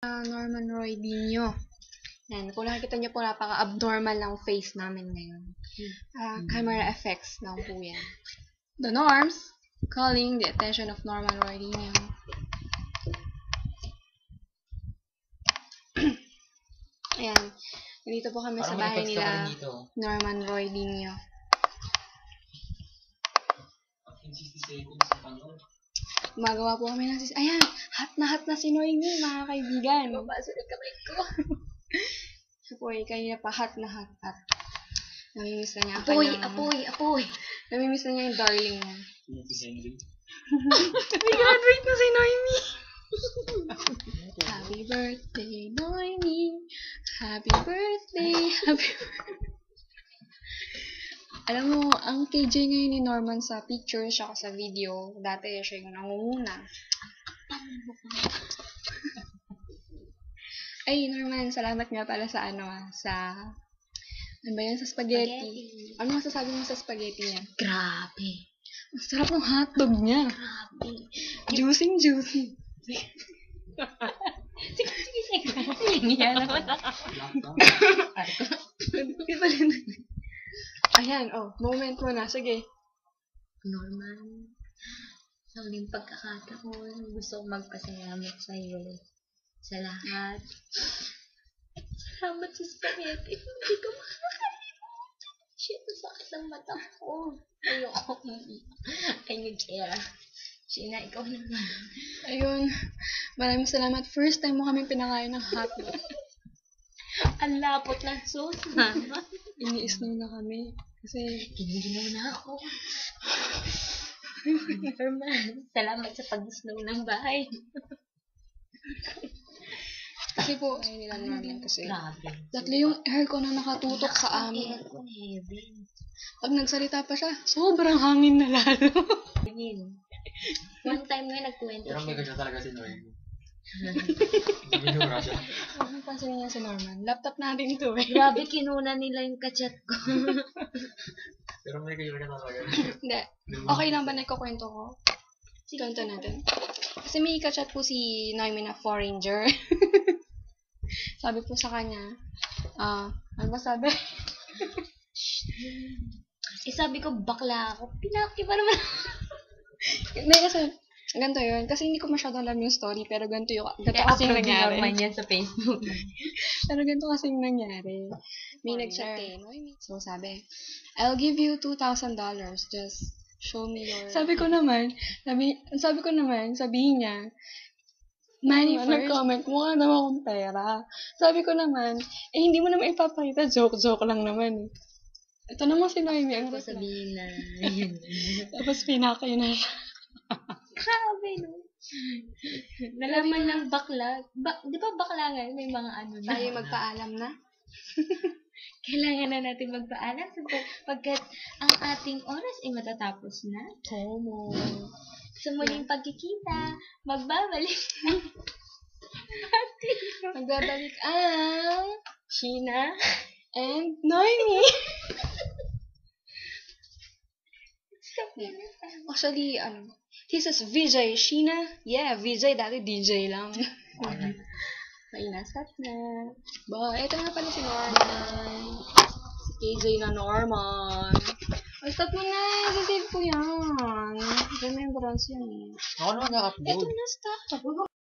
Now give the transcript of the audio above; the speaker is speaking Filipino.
Norman Roy Dino. Yan, kung nakikita niyo po, napaka-abnormal ng face namin ngayon. Camera effects lang po yan. The Norms, calling the attention of Norman Roy Dino. Ayan, dito po kami sa bahay nila Norman Roy Dino. Gumagawa po kami ng ayan, hot na si Noemi, mga kaibigan. Mabasa na kamay ko. So po, kanina pa hot na hot. Namimiss na niya ang Apoy. Namimiss na niya yung darling niya. May graduate na si Noemi. Happy birthday, Noemi. Happy birthday, happy birthday. Alam mo, ang KJ ngayon ni Norman sa picture siya sa video. Dati siya yung nangunguna. Ay, Norman, salamat nga pala sa ano ba yan? Sa spaghetti. Ano masasabi mo sa spaghetti niya? Grabe. Ang sarap ng hotdog niya. Grabe. Juicy. Sige. Yan naman ako. Ayan, moment mo na. Sige. Norman, sa uling pagkakataon, gusto kong magpasalamat sa'yo sa lahat. Salamat sa spaghetti. Hindi ko makakalimutan. Shit, sakit ng mata ko. Ayoko. I need care. Sheena, ikaw naman. Ayun. Maraming salamat. First time mo kami pinakain ng hotdog. Ang lapot ng sauce, mama. Ini-snow na kami. Kasi, Giniginaw na ako. Norman, salamat sa pag-snow ng bahay. kasi po, ay nila Norman kasi. Grabe. Tatlo yung aircon na nakatutok sa amin. Aircon heaven. Pag nagsalita pa siya, sobrang hangin na lalo. One time nga nag-20. Pero may ganyan talaga si Noemi. Ano pansin niya si Norman? Laptop natin to eh. Grabe, kinuna nila yung kachat ko. Pero may ganyan talaga. Hindi. Okay lang ba nagkukwento ko? Kwento natin. Kasi may kachat po si Noemi na foreigner. Sabi po sa kanya, ano ba sabi? Sabi ko, bakla ako. Pinaki pa naman. Hindi kasi, ganito yun. Kasi hindi ko masyadong alam yung story, pero ganito kasing nangyari. Norman yan sa Facebook. Pero ganito kasing nangyari. May nag-chat eh. So sabi, I'll give you $2,000. Just show me your... Sabi ko naman, sabihin niya, money first. Nag-comment, mukha naman akong pera. Sabi ko naman, hindi mo naman ipapakita, joke lang naman. Ito naman si Noemi. Ano ko sabihin na, Tapos pinakay na siya. grabe, no? Nalaman ng bakla. Di ba bakla nga, may mga ano na. Tayo magpaalam na. Kailangan na natin magpaalam pagkat ang ating oras ay matatapos na. Tomo. Sa muling pagkikita, magbabalik Magbabalik ang Sheena and Noemi. Actually, this is VJ. Sheena? Yeah, VJ. Dati DJ lang. Mainasat na. Ito nga pala si Norman. Si KJ na Norman. Stop mo na. Sasave ko yan. Remembrance yan eh. Ako naman na-upload. Ito na, stop.